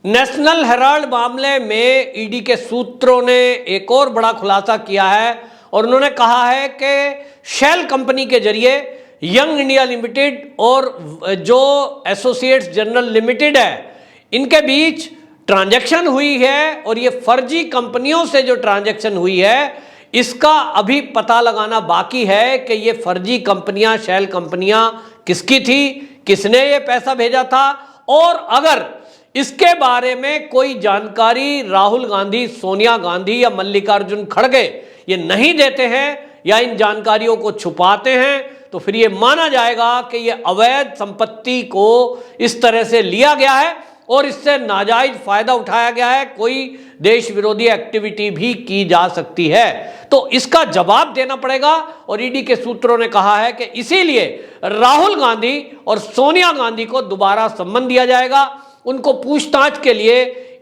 National Herald मामले में ED के सूत्रों ने एक और बड़ा खुलासा किया है और उन्होंने कहा है कि शेल कंपनी के जरिए यंग इंडिया लिमिटेड और जो एसोसिएट्स जनरल लिमिटेड है इनके बीच ट्रांजैक्शन हुई है और ये फर्जी कंपनियों से जो ट्रांजैक्शन हुई है इसका अभी पता लगाना बाकी है कि ये फर्जी कंपनियां, शेल कंपनियां किसकी थी, किसने ये पैसा भेजा था, और अगर इसके बारे में कोई जानकारी राहुल गांधी, सोनिया गांधी या मल्लिकार्जुन खड़गे ये नहीं देते हैं या इन जानकारियों को छुपाते हैं तो फिर ये माना जाएगा कि ये अवैध संपत्ति को इस तरह से लिया गया है और इससे नाजायज फायदा उठाया गया है, कोई देश विरोधी एक्टिविटी भी की जा सकती है। तो इसका जवाब देना पड़ेगा और ईडी के सूत्रों ने कहा है कि इसीलिए राहुल गांधी और सोनिया गांधी को दोबारा सम्मन दिया जाएगा, उनको पूछताछ के लिए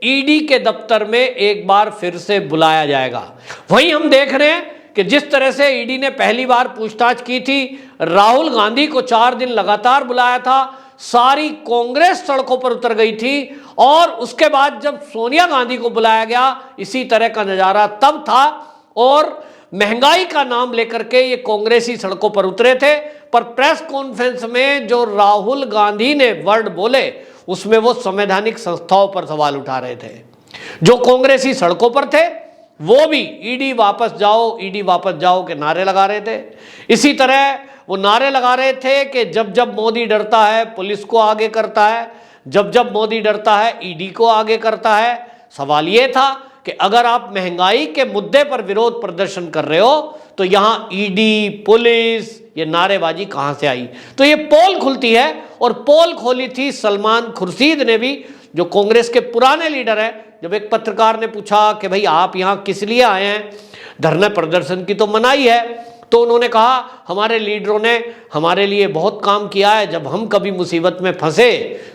ईडी के दफ्तर में एक बार फिर से बुलाया जाएगा। वहीं हम देख रहे हैं कि जिस तरह से ईडी ने पहली बार पूछताछ की थी, राहुल गांधी को 4 दिन लगातार बुलाया था, सारी कांग्रेस सड़कों पर उतर गई थी और उसके बाद जब सोनिया गांधी को बुलाया गया इसी तरह का नजारा तब था और महंगाई का नाम लेकर के ये कांग्रेसी सड़कों पर उतरे थे। पर प्रेस कॉन्फ्रेंस में जो राहुल गांधी ने वर्ड बोले उसमें वो संवैधानिक संस्थाओं पर सवाल उठा रहे थे। जो कांग्रेसी सड़कों पर थे वो भी ईडी वापस जाओ, ईडी वापस जाओ के नारे लगा रहे थे। इसी तरह वो नारे लगा रहे थे कि जब जब मोदी डरता है पुलिस को आगे करता है, जब जब मोदी डरता है ईडी को आगे करता है। सवाल ये था कि अगर आप महंगाई के मुद्दे पर विरोध प्रदर्शन कर रहे हो तो यहां ईडी, पुलिस, ये नारेबाजी कहां से आई? तो ये पोल खुलती है और पोल खोली थी सलमान खुर्शीद ने भी, जो कांग्रेस के पुराने लीडर हैं। जब एक पत्रकार ने पूछा कि भाई आप यहां किस लिए आए हैं, धरना प्रदर्शन की तो मनाही है, तो उन्होंने कहा हमारे लीडरों ने हमारे लिए बहुत काम किया है, जब हम कभी मुसीबत में फंसे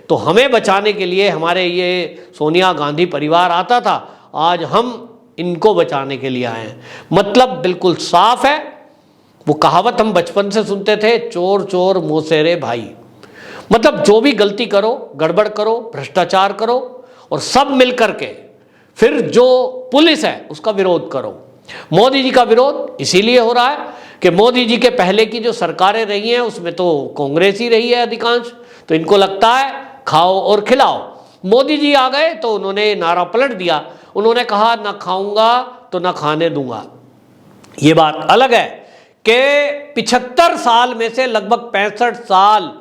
तो हमें बचाने के लिए हमारे ये सोनिया गांधी परिवार आता था, आज हम इनको बचाने के लिए आए हैं। मतलब बिल्कुल साफ है। वो कहावत हम बचपन से सुनते थे, चोर चोर मौसेरे भाई। मतलब जो भी गलती करो, गड़बड़ करो, भ्रष्टाचार करो और सब मिलकर के फिर जो पुलिस है उसका विरोध करो। मोदी जी का विरोध इसीलिए हो रहा है कि मोदी जी के पहले की जो सरकारें रही हैं उसमें तो कांग्रेस ही रही है अधिकांश, तो इनको लगता है खाओ और खिलाओ। मोदी जी आ गए तो उन्होंने नारा पलट दिया, उन्होंने कहा ना खाऊंगा तो ना खाने दूंगा। ये बात अलग है कि 75 साल में से लगभग 65 साल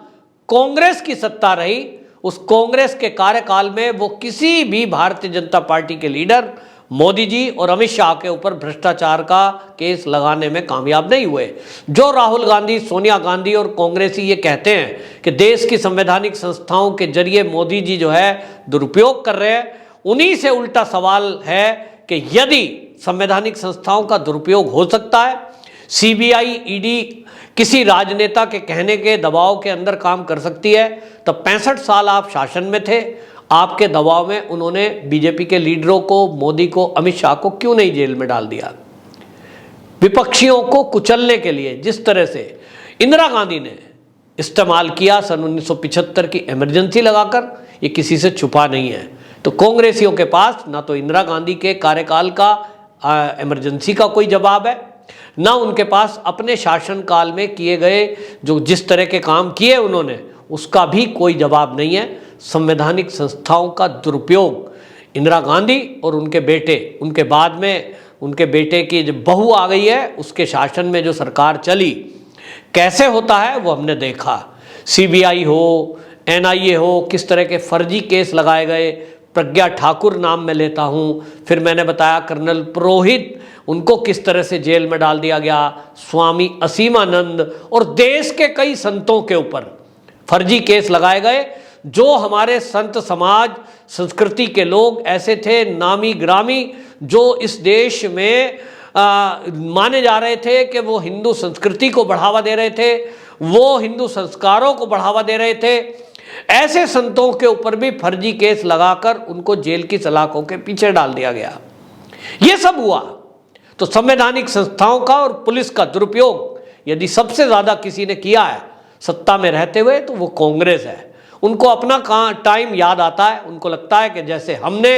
कांग्रेस की सत्ता रही। उस कांग्रेस के कार्यकाल में वो किसी भी भारतीय जनता पार्टी के लीडर मोदी जी और अमित शाह के ऊपर भ्रष्टाचार का केस लगाने में कामयाब नहीं हुए। जो राहुल गांधी, सोनिया गांधी और कांग्रेसी ये कहते हैं कि देश की संवैधानिक संस्थाओं के जरिए मोदी जी जो है दुरुपयोग कर रहे हैं, उन्हीं से उल्टा सवाल है कि यदि संवैधानिक संस्थाओं का दुरुपयोग हो सकता है, सीबीआई, ईडी किसी राजनेता के कहने के दबाव के अंदर काम कर सकती है, तब 65 साल आप शासन में थे, आपके दबाव में उन्होंने बीजेपी के लीडरों को, मोदी को, अमित शाह को क्यों नहीं जेल में डाल दिया? विपक्षियों को कुचलने के लिए जिस तरह से इंदिरा गांधी ने इस्तेमाल किया सन 1975 की इमरजेंसी लगाकर, ये किसी से छुपा नहीं है। तो कांग्रेसियों के पास ना तो इंदिरा गांधी के कार्यकाल का इमरजेंसी का कोई जवाब है, ना उनके पास अपने शासनकाल में किए गए जो जिस तरह के काम किए उन्होंने उसका भी कोई जवाब नहीं है। संवैधानिक संस्थाओं का दुरुपयोग इंदिरा गांधी और उनके बेटे, उनके बाद में उनके बेटे की जब बहू आ गई है उसके शासन में जो सरकार चली, कैसे होता है वो हमने देखा। सीबीआई हो, एनआईए हो, किस तरह के फर्जी केस लगाए गए। प्रज्ञा ठाकुर नाम मैं लेता हूँ, फिर मैंने बताया कर्नल पुरोहित, उनको किस तरह से जेल में डाल दिया गया, स्वामी असीमानंद और देश के कई संतों के ऊपर फर्जी केस लगाए गए। जो हमारे संत समाज, संस्कृति के लोग ऐसे थे नामी ग्रामी, जो इस देश में माने जा रहे थे कि वो हिंदू संस्कृति को बढ़ावा दे रहे थे, वो हिंदू संस्कारों को बढ़ावा दे रहे थे, ऐसे संतों के ऊपर भी फर्जी केस लगाकर उनको जेल की सलाखों के पीछे डाल दिया गया। ये सब हुआ। तो संवैधानिक संस्थाओं का और पुलिस का दुरुपयोग यदि सबसे ज्यादा किसी ने किया है सत्ता में रहते हुए तो वो कांग्रेस है। उनको अपना टाइम याद आता है। उनको लगता है कि जैसे हमने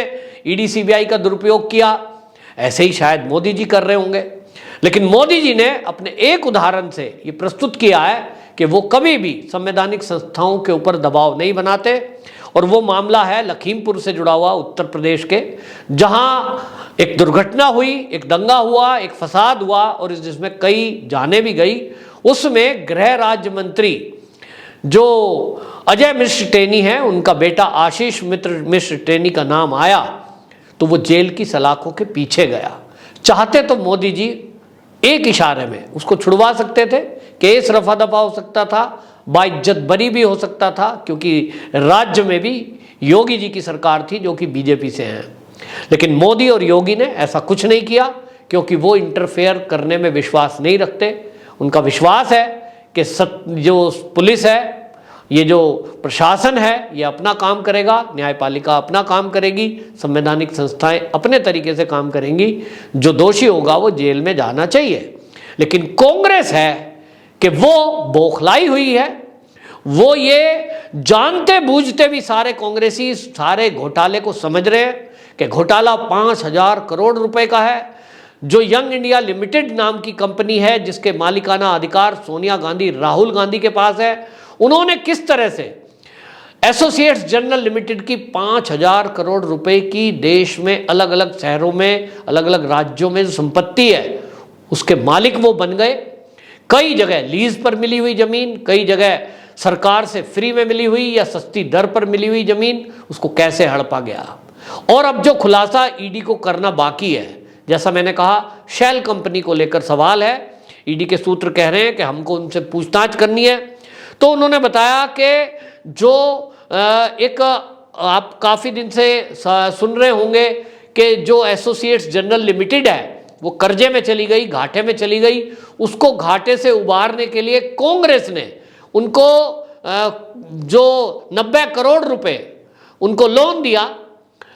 ईडी सीबीआई का दुरुपयोग किया, ऐसे ही शायद मोदी जी कर रहे होंगे। लेकिन मोदी जी ने अपने एक उदाहरण से ये प्रस्तुत किया है कि वो कभी भी संवैधानिक संस्थाओं के ऊपर दबाव नहीं बनाते। और वो मामला है लखीमपुर से जुड़ा हुआ उत्तर प्रदेश के, जहां एक दुर्घटना हुई, एक दंगा हुआ, एक फसाद हुआ और जिसमें कई जानें भी गई। उसमें गृह राज्य मंत्री जो अजय मिश्र टेनी है, उनका बेटा आशीष मिश्र टेनी का नाम आया तो वो जेल की सलाखों के पीछे गया। चाहते तो मोदी जी एक इशारे में उसको छुड़वा सकते थे, केस रफा दफा हो सकता था, बाइज्जत बरी भी हो सकता था, क्योंकि राज्य में भी योगी जी की सरकार थी जो कि बीजेपी से हैं। लेकिन मोदी और योगी ने ऐसा कुछ नहीं किया, क्योंकि वो इंटरफेयर करने में विश्वास नहीं रखते। उनका विश्वास है कि जो पुलिस है, ये जो प्रशासन है, ये अपना काम करेगा, न्यायपालिका अपना काम करेगी, संवैधानिक संस्थाएं अपने तरीके से काम करेंगी। जो दोषी होगा वो जेल में जाना चाहिए। लेकिन कांग्रेस है कि वो बौखलाई हुई है। वो ये जानते बूझते भी सारे कांग्रेसी सारे घोटाले को समझ रहे हैं कि घोटाला 5,000 करोड़ रुपए का है। जो यंग इंडिया लिमिटेड नाम की कंपनी है, जिसके मालिकाना अधिकार सोनिया गांधी, राहुल गांधी के पास है, उन्होंने किस तरह से एसोसिएट्स जनरल लिमिटेड की 5,000 करोड़ रुपए की देश में अलग अलग शहरों में, अलग अलग राज्यों में जो संपत्ति है, उसके मालिक वो बन गए। कई जगह लीज पर मिली हुई जमीन, कई जगह सरकार से फ्री में मिली हुई या सस्ती दर पर मिली हुई जमीन, उसको कैसे हड़पा गया। और अब जो खुलासा ईडी को करना बाकी है, जैसा मैंने कहा, शेल कंपनी को लेकर सवाल है। ईडी के सूत्र कह रहे हैं कि हमको उनसे पूछताछ करनी है। तो उन्होंने बताया कि जो एक आप काफ़ी दिन से सुन रहे होंगे कि जो एसोसिएट्स जनरल लिमिटेड है वो कर्जे में चली गई, घाटे में चली गई। उसको घाटे से उबारने के लिए कांग्रेस ने उनको जो 90 करोड़ रुपए उनको लोन दिया।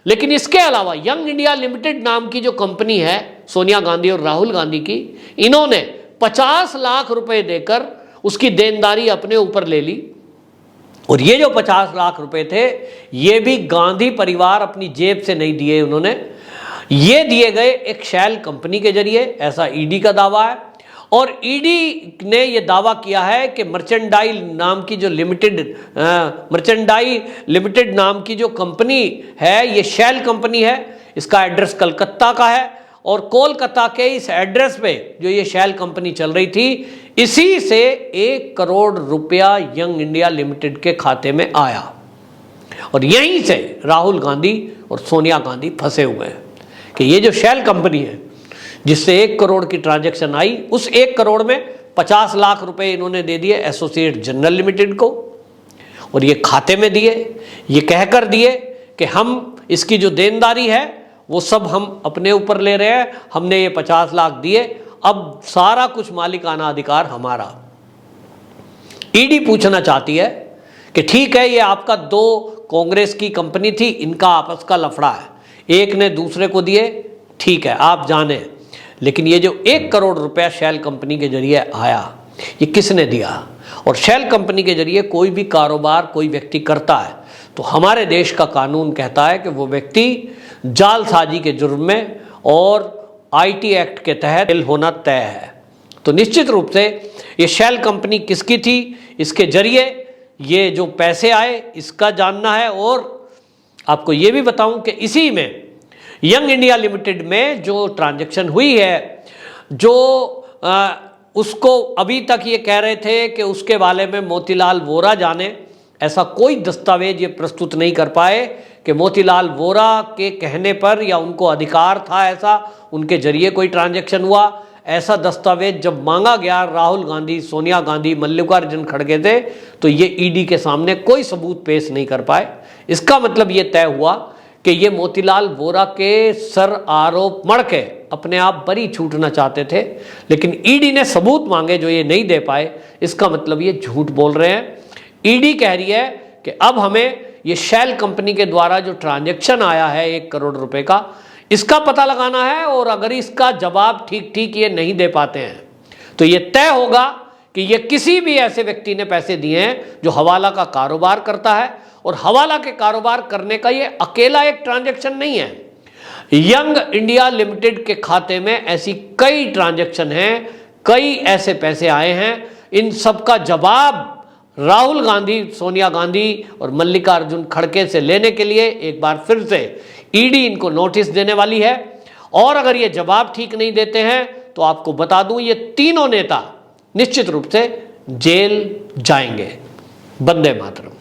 लेकिन इसके अलावा यंग इंडिया लिमिटेड नाम की जो कंपनी है सोनिया गांधी और राहुल गांधी की, इन्होंने 50 लाख रुपए देकर उसकी देनदारी अपने ऊपर ले ली। और ये जो 50 लाख रुपए थे, ये भी गांधी परिवार अपनी जेब से नहीं दिए उन्होंने, ये दिए गए एक शेल कंपनी के जरिए, ऐसा ईडी का दावा है। और ईडी ने ये दावा किया है कि मर्चेंडाइज लिमिटेड नाम की जो कंपनी है, ये शेल कंपनी है। इसका एड्रेस कलकत्ता का है और कोलकाता के इस एड्रेस पे जो ये शेल कंपनी चल रही थी, इसी से 1 करोड़ रुपया यंग इंडिया लिमिटेड के खाते में आया। और यहीं से राहुल गांधी और सोनिया गांधी फंसे हुए हैं कि ये जो शेल कंपनी है जिससे 1 करोड़ की ट्रांजैक्शन आई, उस 1 करोड़ में 50 लाख रुपए इन्होंने दे दिए एसोसिएट जनरल लिमिटेड को। और ये खाते में दिए, ये कहकर दिए कि हम इसकी जो देनदारी है वो सब हम अपने ऊपर ले रहे हैं, हमने ये 50 लाख दिए, अब सारा कुछ मालिकाना अधिकार हमारा। ईडी पूछना चाहती है कि ठीक है, ये आपका 2 कांग्रेस की कंपनी थी, इनका आपस का लफड़ा है, एक ने दूसरे को दिए, ठीक है आप जाने, लेकिन ये जो 1 करोड़ रुपया शेल कंपनी के जरिए आया, ये किसने दिया। और शेल कंपनी के जरिए कोई भी कारोबार कोई व्यक्ति करता है तो हमारे देश का कानून कहता है कि वो व्यक्ति जालसाजी के जुर्म में और आईटी एक्ट के तहत जेल होना तय है। तो निश्चित रूप से ये शेल कंपनी किसकी थी, इसके जरिए ये जो पैसे आए इसका जानना है। और आपको ये भी बताऊं कि इसी में यंग इंडिया लिमिटेड में जो ट्रांजैक्शन हुई है, जो उसको अभी तक ये कह रहे थे कि उसके बारे में मोतीलाल वोरा जाने, ऐसा कोई दस्तावेज ये प्रस्तुत नहीं कर पाए कि मोतीलाल वोरा के कहने पर या उनको अधिकार था ऐसा, उनके जरिए कोई ट्रांजैक्शन हुआ। ऐसा दस्तावेज जब मांगा गया, राहुल गांधी, सोनिया गांधी, मल्लिकार्जुन खड़गे थे, तो ये ईडी के सामने कोई सबूत पेश नहीं कर पाए। इसका मतलब ये तय हुआ कि ये मोतीलाल वोरा के सर आरोप मढ़ के अपने आप बरी छूटना चाहते थे, लेकिन ईडी ने सबूत मांगे जो ये नहीं दे पाए। इसका मतलब ये झूठ बोल रहे हैं। ईडी कह रही है कि अब हमें ये शेल कंपनी के द्वारा जो ट्रांजैक्शन आया है 1 करोड़ रुपए का, इसका पता लगाना है। और अगर इसका जवाब ठीक ठीक ये नहीं दे पाते हैं तो ये तय होगा कि ये किसी भी ऐसे व्यक्ति ने पैसे दिए हैं जो हवाला का कारोबार करता है, और हवाला के कारोबार करने का ये अकेला एक ट्रांजैक्शन नहीं है। यंग इंडिया लिमिटेड के खाते में ऐसी कई ट्रांजैक्शन हैं, कई ऐसे पैसे आए हैं। इन सब का जवाब राहुल गांधी, सोनिया गांधी और मल्लिकार्जुन खड़गे से लेने के लिए एक बार फिर से ईडी इनको नोटिस देने वाली है। और अगर ये जवाब ठीक नहीं देते हैं तो आपको बता दूं, ये तीनों नेता निश्चित रूप से जेल जाएंगे। वंदे मातरम।